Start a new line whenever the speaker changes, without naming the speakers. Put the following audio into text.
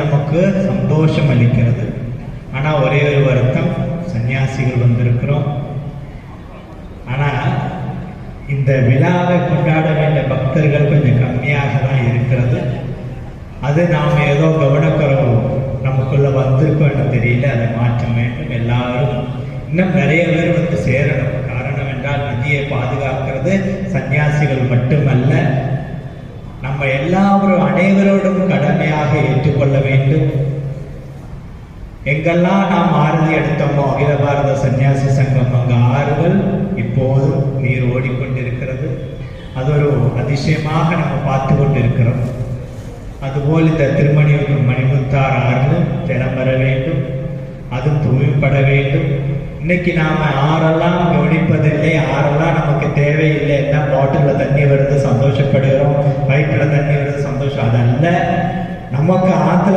நமக்கு சந்தோஷம் அளிக்கிறது. ஆனா ஒரே ஒரு வருத்தம், சன்னியாசிகள் வந்திருக்கிறோம். ஆனா இந்த விழாவை கொண்டாட வேண்டிய பக்தர்கள் கொஞ்சம் கம்மியாக தான் இருக்கிறது. அது நாம் ஏதோ கவனக்குறவு நமக்குள்ள வந்திருக்கோன்னு தெரியல. அதை மாற்ற வேண்டும். எல்லாரும் இன்னும் நிறைய பேர் வந்து சேரணும். காரணம் என்றால் நதியை பாதுகாக்கிறது சன்னியாசிகள் மட்டுமல்ல, நம்ம எல்லாரும் அனைவரோடும் கடமையாக ஏற்றுக்கொள்ள வேண்டும். எங்கெல்லாம் நாம் ஆறுதி எடுத்தோமோ அகில பாரத சன்னியாசி சங்கம் அங்கு ஆறுகள் இப்போதும் நீர் ஓடிக்கொண்டிருக்கிறது. அது ஒரு அதிசயமாக நம்ம பார்த்து கொண்டிருக்கிறோம். அதுபோல் இந்த திருமணியூர் மணிமுத்தார் ஆறு ஜலம் வர வேண்டும், அது தூய்மைப்பட வேண்டும். இன்னைக்கு நாம ஆறெல்லாம் கவனிப்பதில்லை, ஆறெல்லாம் நமக்கு தேவையில்லை. என்ன பாட்டில தண்ணி வருது சந்தோஷப்படுகிறோம், பைப்பில் தண்ணி வருது சந்தோஷம். அதல்ல, நமக்கு ஆத்துல